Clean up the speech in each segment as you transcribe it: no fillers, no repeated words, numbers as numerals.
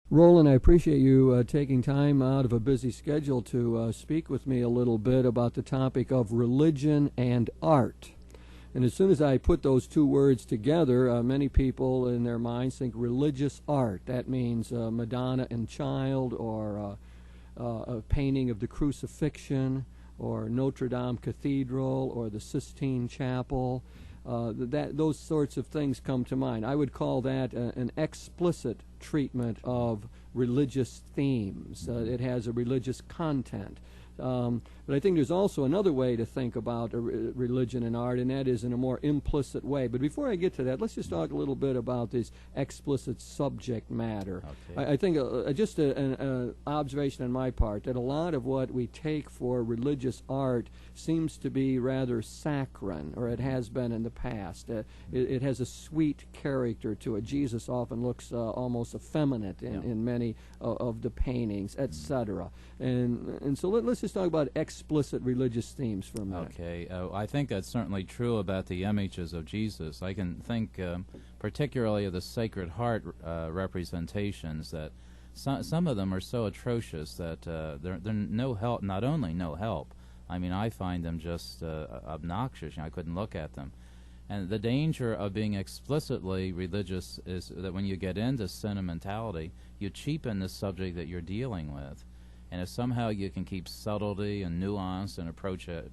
Roland, I appreciate you taking time out of a busy schedule to speak with me a little bit about the topic of religion and art. And as soon as I put those two words together, many people in their minds think religious art. That means Madonna and Child, or a painting of the Crucifixion, or Notre Dame Cathedral, or the Sistine Chapel. Those sorts of things come to mind. I would call that an explicit treatment of religious themes. It has a religious content. But I think there's also another way to think about religion and art, and that is in a more implicit way. But before I get to that, let's just talk a little bit about this explicit subject matter. Okay. I think just an observation on my part, that a lot of what we take for religious art seems to be rather saccharine, or it has been in the past. It has a sweet character to it. Jesus often looks almost effeminate in many of the paintings, etc. And so let's just talk about explicit religious themes for a minute. Okay, I think that's certainly true about the images of Jesus. I can think particularly of the Sacred Heart representations, that some of them are so atrocious that they're no help. Not only no help, I mean, I find them just obnoxious. I couldn't look at them. And the danger of being explicitly religious is that when you get into sentimentality, you cheapen the subject that you're dealing with. And if somehow you can keep subtlety and nuance and approach it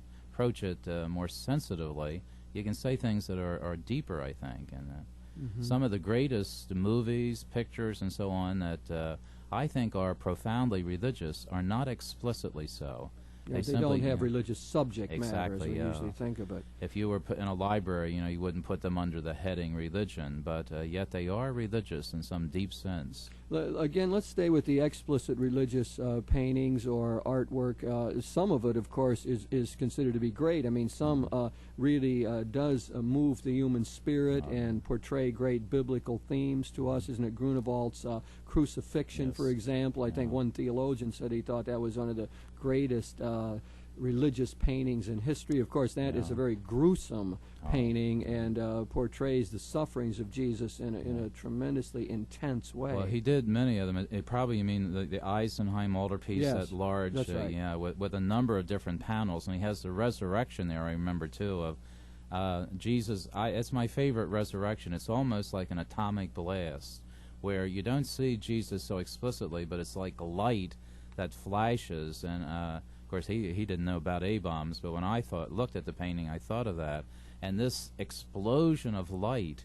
more sensitively, you can say things that are deeper, I think. And some of the greatest movies, pictures, and so on that I think are profoundly religious are not explicitly so. Yeah, they don't have religious subject matter as we usually think of it. If you were put in a library, you wouldn't put them under the heading religion, but yet they are religious in some deep sense. Again, let's stay with the explicit religious paintings or artwork. Some of it, of course, is considered to be great. I mean, some really does move the human spirit and portray great biblical themes to us. Isn't it Grunewald's Crucifixion, for example? I think one theologian said he thought that was one of the greatest religious paintings in history. Of course, that is a very gruesome painting and portrays the sufferings of Jesus in a tremendously intense way. Well, he did many of them. Probably you mean the Eisenheim altarpiece, that large, that's right. with a number of different panels, and he has the resurrection there, I remember, too, of Jesus. It's my favorite resurrection. It's almost like an atomic blast, where you don't see Jesus so explicitly, but it's like a light that flashes, and of course he didn't know about A-bombs, but when I looked at the painting, I thought of that, and this explosion of light,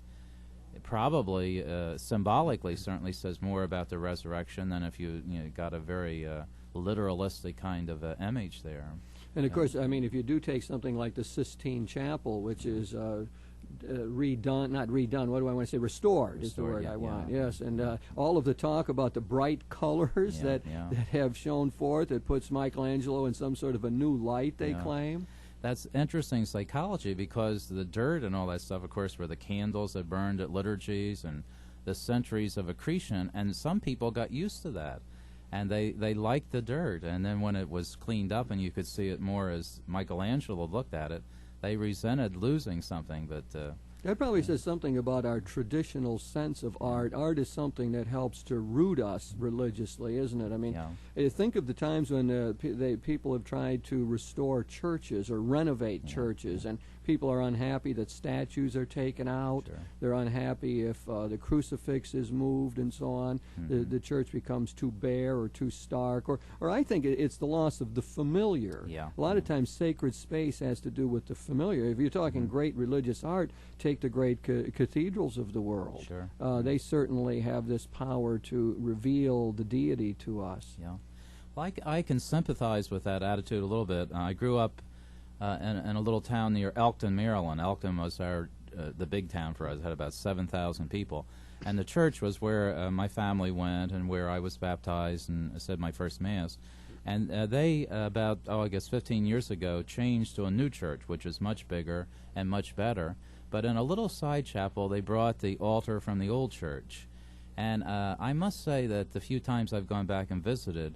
it probably symbolically certainly says more about the resurrection than if you got a very literalistic kind of image there. And of course, I mean, if you do take something like the Sistine Chapel, which is redone, not redone, what do I want to say, restored is the word I want, yes, and all of the talk about the bright colors that have shown forth, it puts Michelangelo in some sort of a new light, they claim. That's interesting psychology, because the dirt and all that stuff, of course, were the candles that burned at liturgies and the centuries of accretion, and some people got used to that, and they liked the dirt, and then when it was cleaned up and you could see it more as Michelangelo looked at it, they resented losing something. But that probably says something about our traditional sense of art. Art is something that helps to root us religiously, isn't it? I mean, think of the times when people have tried to restore churches or renovate churches, and people are unhappy that statues are taken out. They're unhappy if the crucifix is moved and so on. The church becomes too bare or too stark. Or I think it's the loss of the familiar. A lot of times sacred space has to do with the familiar. If you're talking great religious art, take the great cathedrals of the world. They certainly have this power to reveal the deity to us. Well, I can sympathize with that attitude a little bit. I grew up in a little town near Elkton, Maryland. Elkton was the big town for us. It had about 7,000 people. And the church was where my family went and where I was baptized and said my first Mass. And they, about, I guess 15 years ago, changed to a new church, which is much bigger and much better. But in a little side chapel, they brought the altar from the old church. And I must say that the few times I've gone back and visited,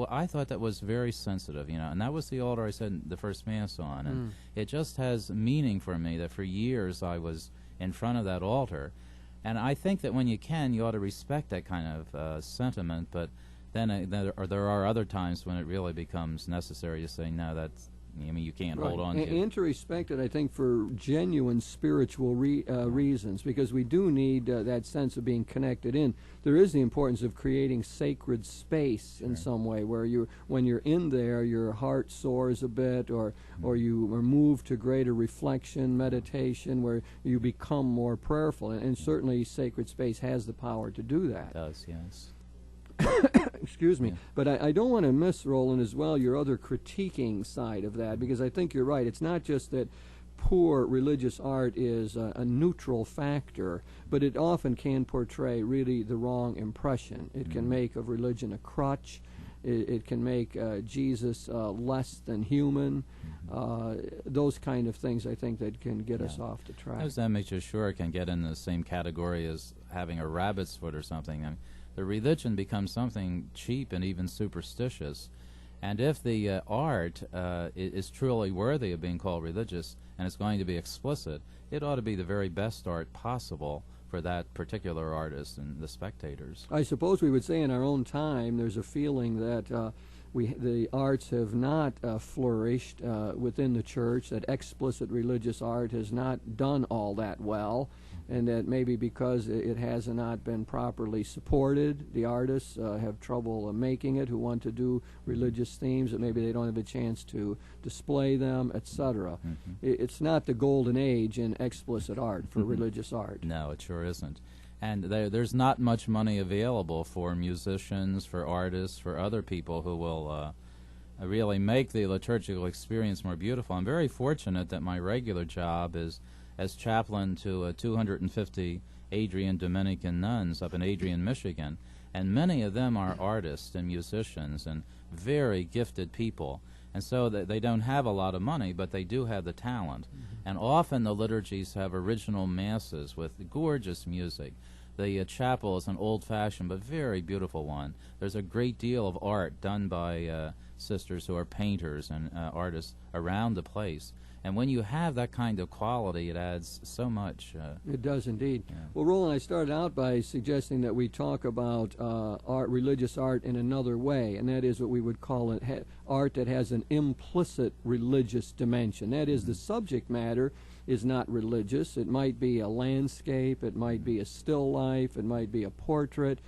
I thought that was very sensitive, and that was the altar I said the first Mass on. And it just has meaning for me that for years I was in front of that altar. And I think that when you can, you ought to respect that kind of sentiment, but then there are other times when it really becomes necessary to say, no, you can't hold on to it. And to respect it, I think, for genuine spiritual reasons, because we do need that sense of being connected in. There is the importance of creating sacred space in some way, where when you're in there, your heart soars a bit, or you are moved to greater reflection, meditation, where you become more prayerful. And certainly sacred space has the power to do that. It does, yes. Excuse me. Yeah. But I don't want to miss, Roland, as well, your other critiquing side of that, because I think you're right. It's not just that poor religious art is a neutral factor, but it often can portray really the wrong impression. It can make of religion a crutch. It can make Jesus less than human. Those kind of things, I think, that can get us off the track. Those images sure can get in the same category as having a rabbit's foot or something. I mean, the religion becomes something cheap and even superstitious. And if the art is truly worthy of being called religious and it's going to be explicit, it ought to be the very best art possible for that particular artist and the spectators. I suppose we would say in our own time there's a feeling that the arts have not flourished within the church, that explicit religious art has not done all that well, and that maybe because it has not been properly supported, the artists have trouble making it, who want to do religious themes, that maybe they don't have a chance to display them, etc. It's not the golden age in explicit art for religious art. No, it sure isn't. And there's not much money available for musicians, for artists, for other people who will really make the liturgical experience more beautiful. I'm very fortunate that my regular job is as chaplain to 250 Adrian Dominican nuns up in Adrian, Michigan. And many of them are artists and musicians and very gifted people. And so they don't have a lot of money, but they do have the talent. And often the liturgies have original masses with gorgeous music. The chapel is an old-fashioned but very beautiful one. There's a great deal of art done by sisters who are painters and artists around the place. And when you have that kind of quality, it adds so much. It does indeed. Yeah. Well, Roland, I started out by suggesting that we talk about religious art in another way, and that is what we would call it art that has an implicit religious dimension. That is, the subject matter is not religious. It might be a landscape, it might be a still life, it might be a portrait,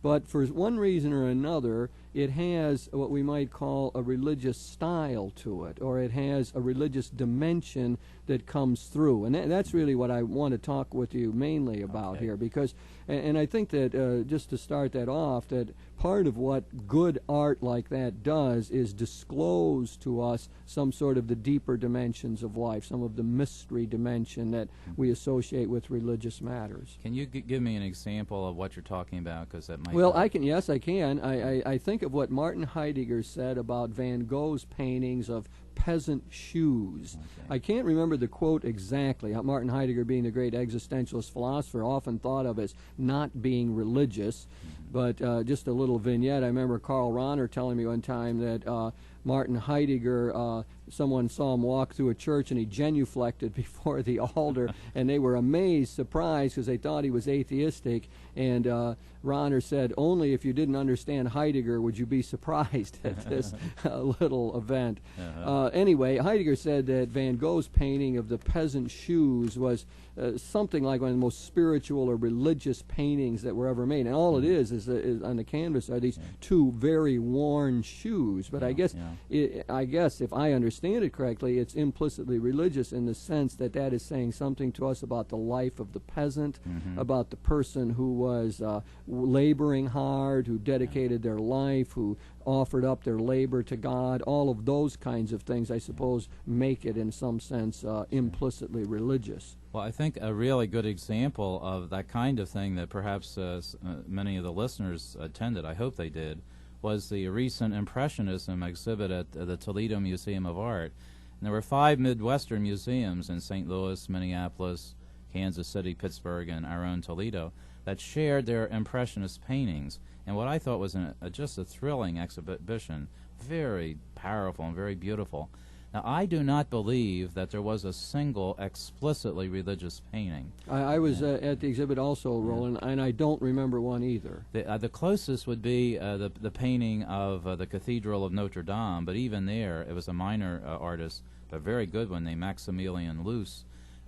but for one reason or another, it has what we might call a religious style to it, or it has a religious dimension that comes through. And that's really what I want to talk with you mainly about here, because, and I think that just to start that off, that part of what good art like that does is disclose to us some sort of the deeper dimensions of life, some of the mystery dimension that we associate with religious matters. Can you give me an example of what you're talking about? Because that might. Well, I can. Yes, I can. I think of what Martin Heidegger said about Van Gogh's paintings of peasant shoes. I can't remember the quote exactly. Martin Heidegger, being the great existentialist philosopher, often thought of as not being religious, but just a little vignette. I remember Karl Rahner telling me one time that Martin Heidegger, someone saw him walk through a church and he genuflected before the altar, and they were amazed, surprised, because they thought he was atheistic, and Rahner said, only if you didn't understand Heidegger would you be surprised at this little event. Anyway, Heidegger said that Van Gogh's painting of the peasant shoes was something like one of the most spiritual or religious paintings that were ever made. And all it is on the canvas are these two very worn shoes. But I guess if I understand it correctly, it's implicitly religious in the sense that that is saying something to us about the life of the peasant, about the person who was laboring hard, who dedicated their life, who offered up their labor to God. All of those kinds of things, I suppose, make it in some sense implicitly religious. Well, I think a really good example of that kind of thing that perhaps many of the listeners attended, I hope they did, was the recent Impressionism exhibit at the Toledo Museum of Art. And there were 5 Midwestern museums in St. Louis, Minneapolis, Kansas City, Pittsburgh, and our own Toledo that shared their Impressionist paintings. And what I thought was just a thrilling exhibition, very powerful and very beautiful. Now, I do not believe that there was a single explicitly religious painting. I was at the exhibit also, Roland, and I don't remember one either. The closest would be the painting of the Cathedral of Notre Dame, but even there, it was a minor artist, a very good one named Maximilian Luce,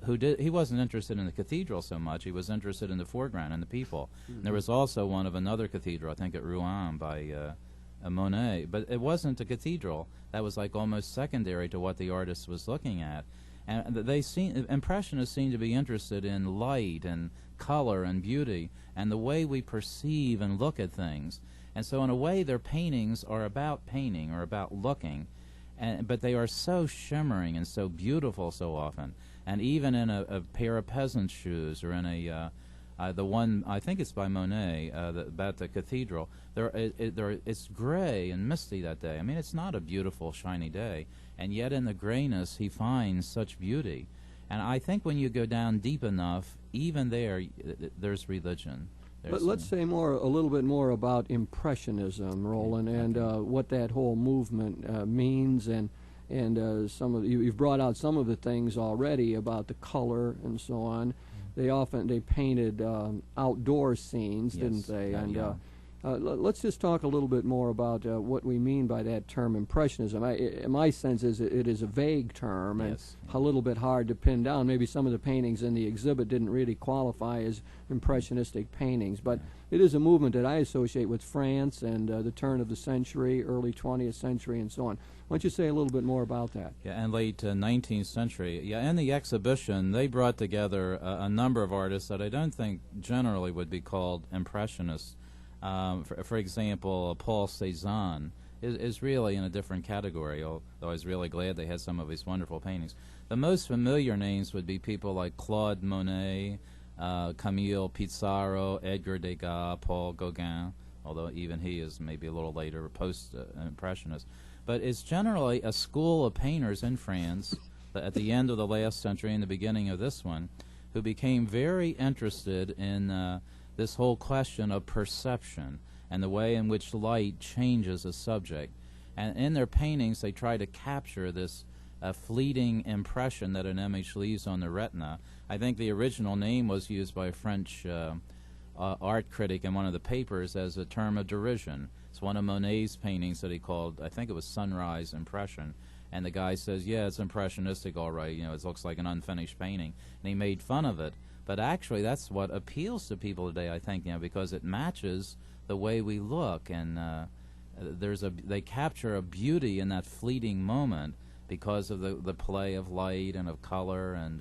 he wasn't interested in the cathedral so much. He was interested in the foreground and the people. Mm-hmm. And there was also one of another cathedral, I think at Rouen by Monet, but it wasn't a cathedral. That was like almost secondary to what the artist was looking at. And Impressionists seem to be interested in light and color and beauty and the way we perceive and look at things. And so in a way their paintings are about painting or about looking, but they are so shimmering and so beautiful so often. And even in a pair of peasant shoes or in the one, I think it's by Monet, about the cathedral, it's gray and misty that day. I mean, it's not a beautiful, shiny day. And yet in the grayness, he finds such beauty. And I think when you go down deep enough, even there's religion. But let's say a little bit more about Impressionism, Roland, and what that whole movement means, and you've brought out some of the things already about the color and so on. They painted outdoor scenes, didn't they? And let's just talk a little bit more about what we mean by that term Impressionism. My sense is it is a vague term and a little bit hard to pin down. Maybe some of the paintings in the exhibit didn't really qualify as Impressionistic paintings, but it is a movement that I associate with France and the turn of the century, early 20th century, and so on. Why don't you say a little bit more about that? Yeah, and late 19th century. Yeah, in the exhibition, they brought together a number of artists that I don't think generally would be called Impressionists. For example, Paul Cézanne is really in a different category, although I was really glad they had some of his wonderful paintings. The most familiar names would be people like Claude Monet, Camille Pissarro, Edgar Degas, Paul Gauguin, although even he is maybe a little later, post-impressionist. But it's generally a school of painters in France at the end of the last century and the beginning of this one who became very interested in this whole question of perception and the way in which light changes a subject. And in their paintings, they try to capture this fleeting impression that an image leaves on the retina. I think the original name was used by a French art critic in one of the papers as a term of derision. It's one of Monet's paintings that he called, I think it was Sunrise Impression. And the guy says, yeah, it's impressionistic, all right. You know, it looks like an unfinished painting. And he made fun of it. But actually, that's what appeals to people today, I think, because it matches the way we look, and they capture a beauty in that fleeting moment because of the play of light and of color, and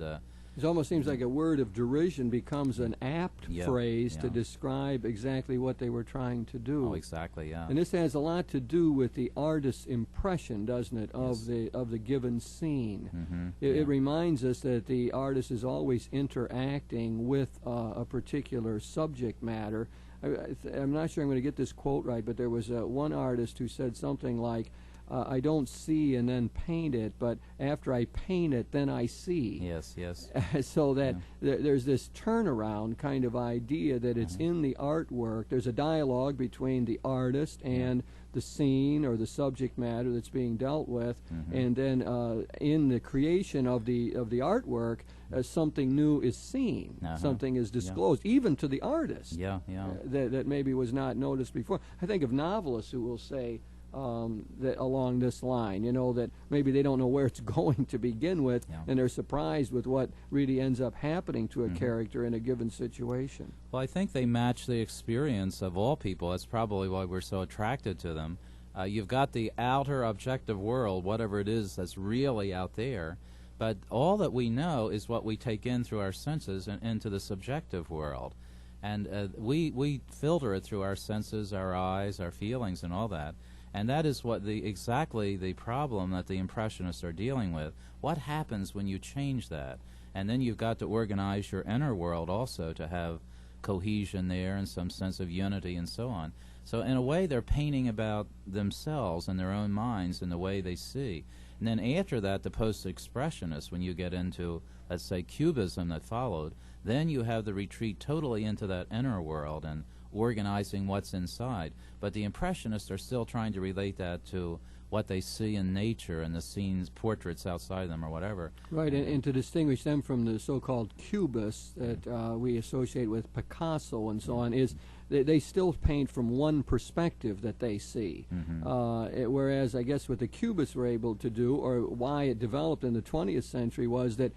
it almost seems like a word of derision becomes an apt phrase to describe exactly what they were trying to do. Oh, exactly, yeah. And this has a lot to do with the artist's impression, doesn't it, of the given scene. Mm-hmm. It reminds us that the artist is always interacting with a particular subject matter. I'm not sure I'm going to get this quote right, but there was one artist who said something like, I don't see and then paint it, but after I paint it, then I see. Yes, yes. So that there's this turnaround kind of idea that it's in the artwork. There's a dialogue between the artist and the scene or the subject matter that's being dealt with, and then in the creation of the artwork, something new is seen, something is disclosed, even to the artist. That maybe was not noticed before. I think of novelists who will say that along this line, that maybe they don't know where it's going to begin with, and they're surprised with what really ends up happening to a character in a given situation. Well, I think they match the experience of all people. That's probably why we're so attracted to them. You've got the outer objective world, whatever it is that's really out there, but all that we know is what we take in through our senses and into the subjective world. And we filter it through our senses, our eyes, our feelings, and all that. And that is what exactly the problem that the Impressionists are dealing with. What happens when you change that? And then you've got to organize your inner world also to have cohesion there and some sense of unity and so on. So in a way, they're painting about themselves and their own minds and the way they see. And then after that, the post-expressionists, when you get into, let's say, Cubism that followed, then you have the retreat totally into that inner world and organizing what's inside. But the Impressionists are still trying to relate that to what they see in nature and the scenes, portraits outside them or whatever. Right, and to distinguish them from the so-called cubists that we associate with Picasso and so on, is they still paint from one perspective that they see. Whereas I guess what the cubists were able to do, or why it developed in the 20th century, was that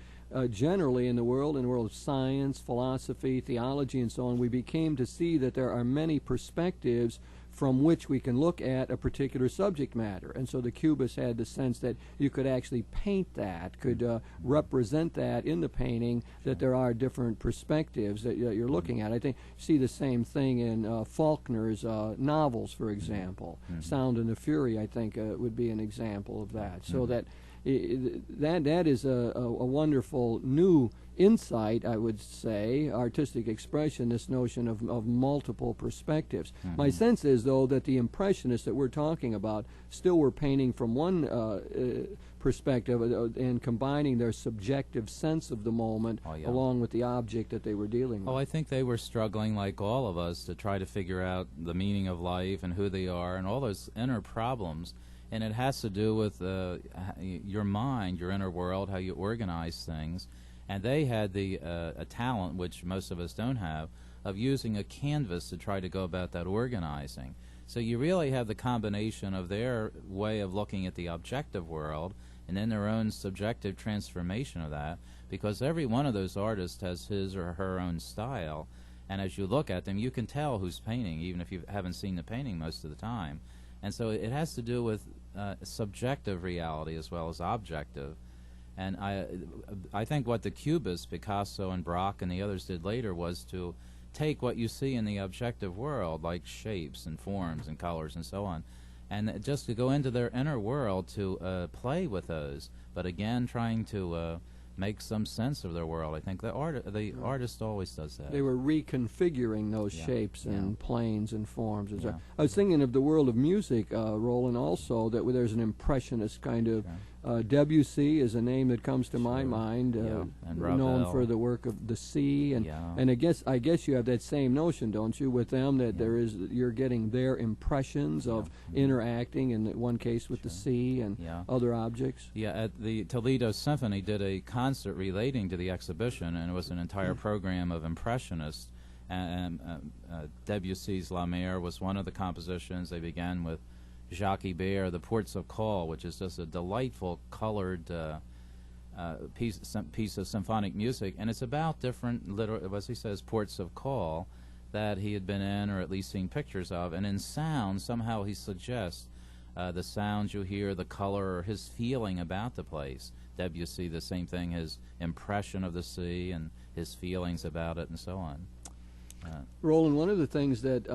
generally in the world of science, philosophy, theology, and so on, we became to see that there are many perspectives from which we can look at a particular subject matter. And so the Cubists had the sense that you could actually paint that, could represent that in the painting, that there are different perspectives that you're looking at. I think you see the same thing in Faulkner's novels, for example. Sound and the Fury, I think, would be an example of that. So that that is a wonderful new insight, I would say, artistic expression, this notion of multiple perspectives. My sense is, though, that the Impressionists that we're talking about still were painting from one perspective and combining their subjective sense of the moment along with the object that they were dealing with. I think they were struggling, like all of us, to try to figure out the meaning of life and who they are and all those inner problems. And it has to do with your mind, your inner world, how you organize things. And they had a talent, which most of us don't have, of using a canvas to try to go about that organizing. So you really have the combination of their way of looking at the objective world and then their own subjective transformation of that, because every one of those artists has his or her own style. And as you look at them, you can tell who's painting, even if you haven't seen the painting most of the time. And so it has to do with subjective reality as well as objective. And I think what the Cubists, Picasso and Braque and the others did later, was to take what you see in the objective world, like shapes and forms and colors and so on, and just to go into their inner world to play with those, but again trying to make some sense of their world. I think the artist always does that. They were reconfiguring those shapes and planes and forms. I was thinking of the world of music, Roland, also, that there's an impressionist kind of Debussy is a name that comes to my mind, known for the work of the sea, and I guess you have that same notion, don't you, with them, that you're getting their impressions of interacting in one case with the sea and other objects. At the Toledo Symphony did a concert relating to the exhibition, and it was an entire program of Impressionists. And Debussy's La Mer was one of the compositions. They began with Jacques Ibert, The Ports of Call, which is just a delightful colored piece of symphonic music, and it's about different, as he says, ports of call that he had been in or at least seen pictures of, and in sound somehow he suggests the sounds you hear, the color, or his feeling about the place. Debussy, the same thing, his impression of the sea and his feelings about it and so on. Roland, one of the things that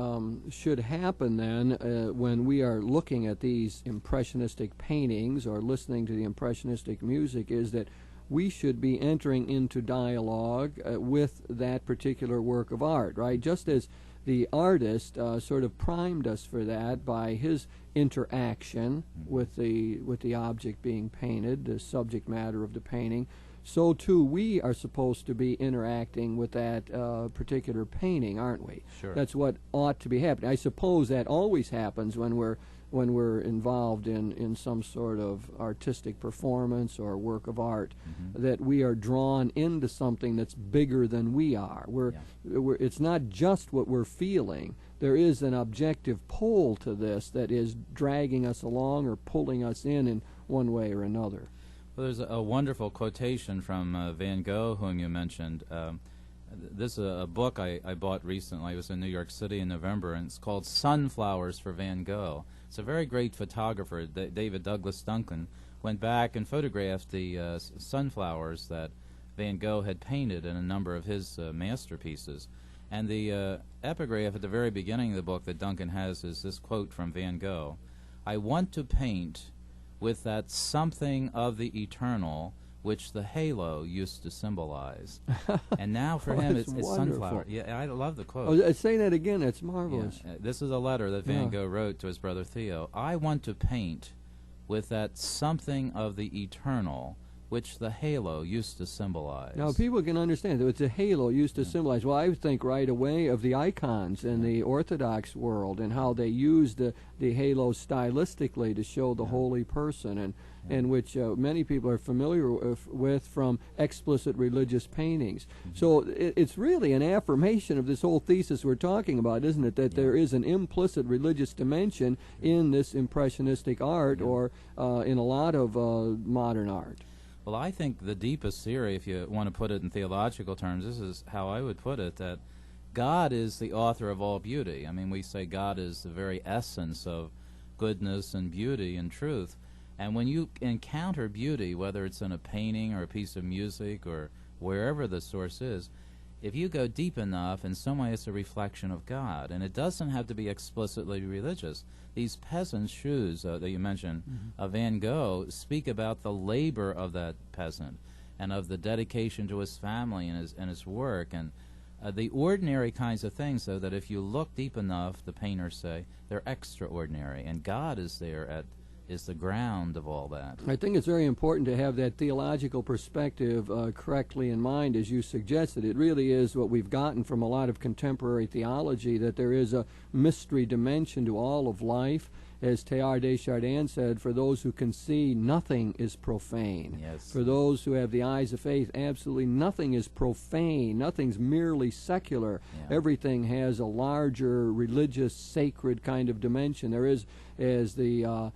should happen then when we are looking at these impressionistic paintings or listening to the impressionistic music is that we should be entering into dialogue with that particular work of art, right? Just as the artist sort of primed us for that by his interaction with the object being painted, the subject matter of the painting, so too we are supposed to be interacting with that particular painting, aren't we? Sure. That's what ought to be happening. I suppose that always happens when we're involved in some sort of artistic performance or work of art, that we are drawn into something that's bigger than we are. It's not just what we're feeling. There is an objective pull to this that is dragging us along or pulling us in one way or another. Well, there's a wonderful quotation from Van Gogh, whom you mentioned. This is a book I bought recently. I was in New York City in November, and it's called Sunflowers for Van Gogh. It's a very great photographer, David Douglas Duncan, went back and photographed the sunflowers that Van Gogh had painted in a number of his masterpieces. And the epigraph at the very beginning of the book that Duncan has is this quote from Van Gogh: "I want to paint with that something of the eternal which the halo used to symbolize." And now for him it's sunflower. Yeah, I love the quote. Oh, say that again. It's marvelous. Yeah. This is a letter that Van Gogh wrote to his brother Theo. "I want to paint with that something of the eternal which the halo used to symbolize. Now, people can understand that it's a halo used to symbolize. Well, I think right away of the icons in the Orthodox world and how they use the halo stylistically to show the holy person, and which many people are familiar with from explicit religious paintings. So it's really an affirmation of this whole thesis we're talking about, isn't it, that there is an implicit religious dimension in this impressionistic art or in a lot of modern art. Well, I think the deepest theory, if you want to put it in theological terms, this is how I would put it, that God is the author of all beauty. I mean, we say God is the very essence of goodness and beauty and truth. And when you encounter beauty, whether it's in a painting or a piece of music or wherever the source is, if you go deep enough, in some way it's a reflection of God. And it doesn't have to be explicitly religious. These peasant shoes that you mentioned, Van Gogh, speak about the labor of that peasant and of the dedication to his family and his work. And the ordinary kinds of things, though, that if you look deep enough, the painters say, they're extraordinary. And God is there is the ground of all that. I think it's very important to have that theological perspective correctly in mind, as you suggested. It really is what we've gotten from a lot of contemporary theology, that there is a mystery dimension to all of life. As Teilhard de Chardin said, for those who can see, nothing is profane. Yes. For those who have the eyes of faith, absolutely nothing is profane. Nothing's merely secular. Yeah. Everything has a larger religious, sacred kind of dimension. There is, as the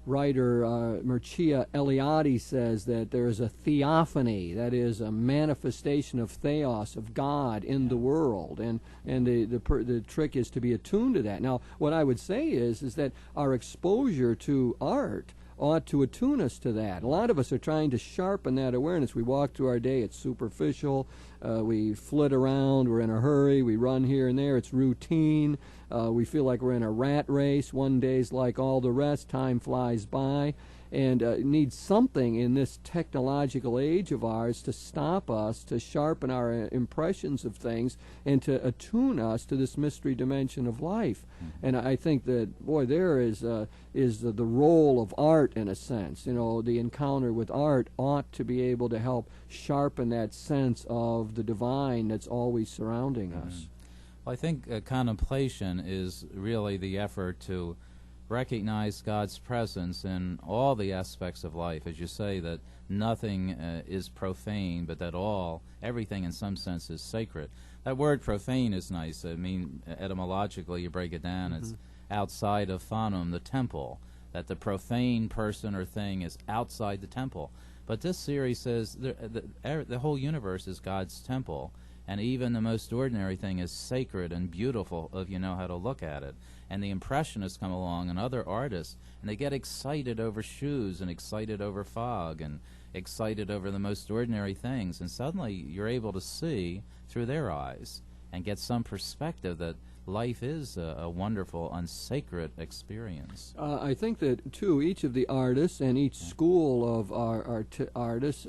writer Mircea Eliade says, that there is a theophany, that is a manifestation of theos, of God in the world, and the trick is to be attuned to that. Now, what I would say is that our exposure to art ought to attune us to that. A lot of us are trying to sharpen that awareness. We walk through our day, it's superficial, we flit around, we're in a hurry, we run here and there, it's routine, we feel like we're in a rat race, one day's like all the rest, time flies by, and need something in this technological age of ours to stop us, to sharpen our impressions of things, and to attune us to this mystery dimension of life. And I think that, boy, there is the role of art, in a sense. You know, the encounter with art ought to be able to help sharpen that sense of the divine that's always surrounding us. Well, I think contemplation is really the effort to recognize God's presence in all the aspects of life. As you say, that nothing is profane, but that everything in some sense is sacred. That word profane is nice. I mean, etymologically, you break it down, it's outside of phanum, the temple, that the profane person or thing is outside the temple. But this series says the whole universe is God's temple, and even the most ordinary thing is sacred and beautiful if you know how to look at it. And the Impressionists come along and other artists, and they get excited over shoes and excited over fog and excited over the most ordinary things. And suddenly you're able to see through their eyes and get some perspective that life is a wonderful, unsacred experience. I think that, too, each of the artists and each school of artists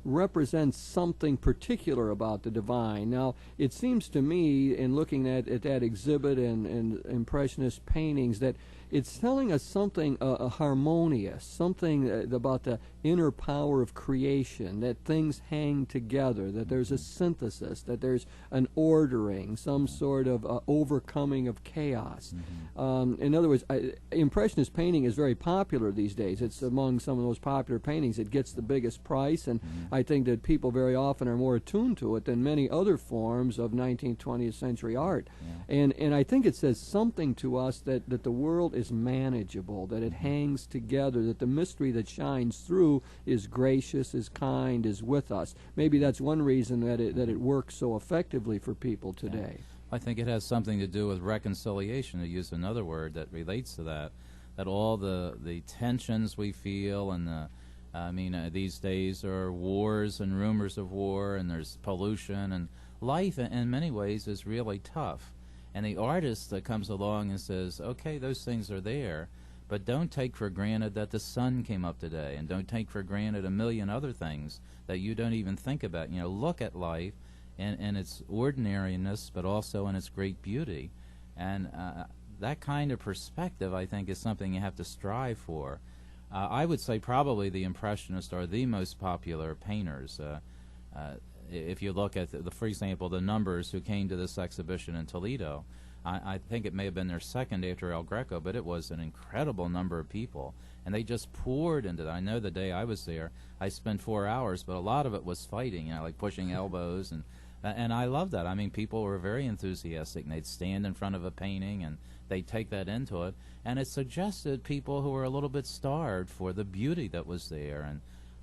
represents something particular about the divine. Now, it seems to me, in looking at that exhibit and Impressionist paintings, that it's telling us something harmonious, something about the inner power of creation, that things hang together, that there's a synthesis, that there's an ordering, some sort of overcoming of chaos. In other words, Impressionist painting is very popular these days. It's among some of those popular paintings. It gets the biggest price, and I think that people very often are more attuned to it than many other forms of 19th, 20th century art. And I think it says something to us that the world is manageable, that it hangs together, that the mystery that shines through is gracious, is kind, is with us. Maybe that's one reason that it works so effectively for people today. I think it has something to do with reconciliation, to use another word that relates to that all the tensions we feel, and these days are wars and rumors of war, and there's pollution, and life in many ways is really tough. And the artist that comes along and says, okay, those things are there, but don't take for granted that the sun came up today, and don't take for granted a million other things that you don't even think about. You know, look at life in its ordinariness, but also in its great beauty. And that kind of perspective, I think, is something you have to strive for. I would say probably the Impressionists are the most popular painters. If you look at, for example, the numbers who came to this exhibition in Toledo, I think it may have been their second after El Greco, but it was an incredible number of people. And they just poured into that. I know the day I was there, I spent 4 hours, but a lot of it was fighting, like pushing elbows. And I love that. I mean, people were very enthusiastic, and they'd stand in front of a painting, and they'd take that into it. And it suggested people who were a little bit starved for the beauty that was there,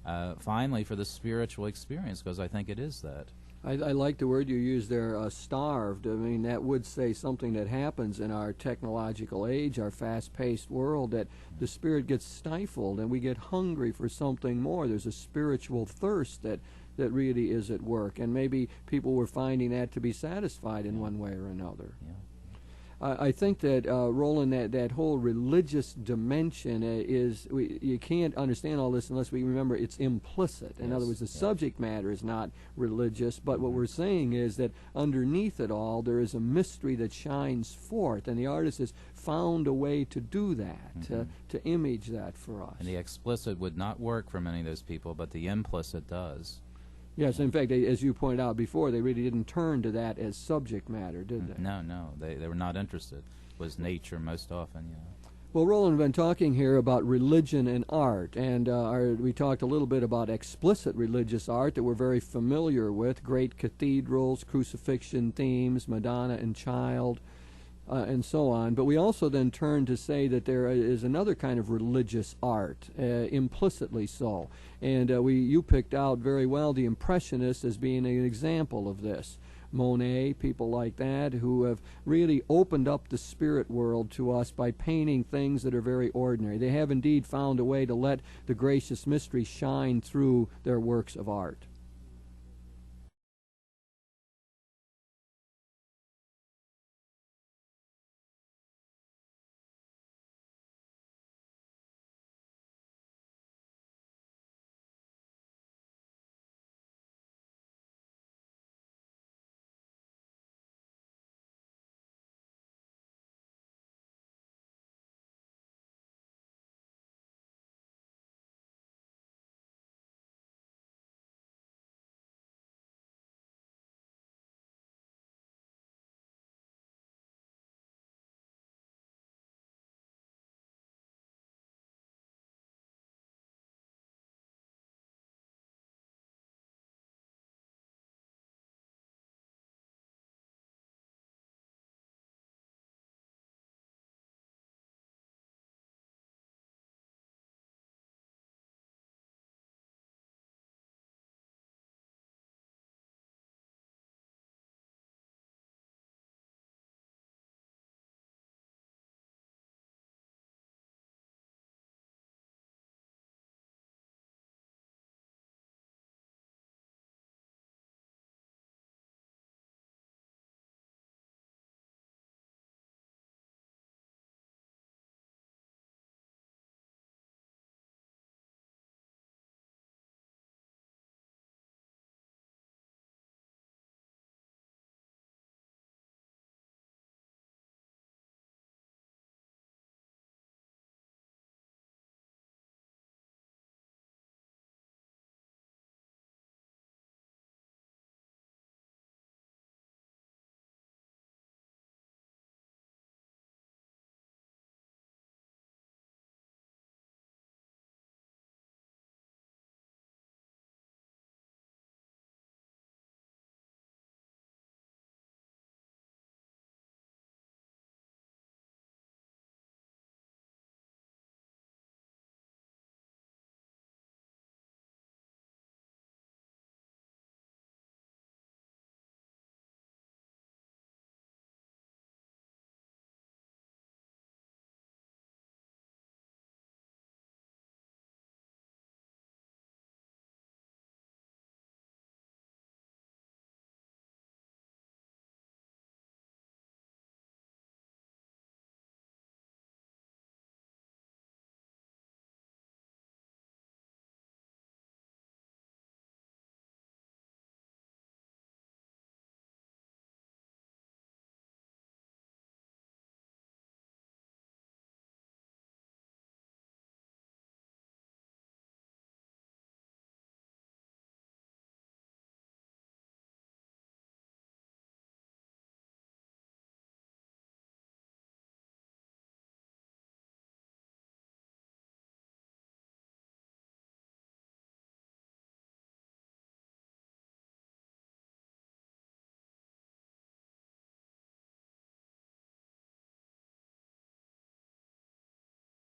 and finally for the spiritual experience, because I think it is that. I like the word you used there, starved. I mean, that would say something that happens in our technological age, our fast-paced world, that the spirit gets stifled and we get hungry for something more. There's a spiritual thirst that really is at work, and maybe people were finding that to be satisfied in one way or another. Yeah. I think that, Roland, that whole religious dimension you can't understand all this unless we remember it's implicit. In other words, the subject matter is not religious, but what we're saying is that underneath it all there is a mystery that shines forth, and the artist has found a way to do that, to image that for us. And the explicit would not work for many of those people, but the implicit does. Yes, in fact, as you pointed out before, they really didn't turn to that as subject matter, did they? No, they were not interested. It was nature most often, Well, Roland, we've been talking here about religion and art, and we talked a little bit about explicit religious art that we're very familiar with, great cathedrals, crucifixion themes, Madonna and Child, and so on. But we also then turn to say that there is another kind of religious art, implicitly so. And you picked out very well the Impressionists as being an example of this. Monet, people like that, who have really opened up the spirit world to us by painting things that are very ordinary. They have indeed found a way to let the gracious mystery shine through their works of art.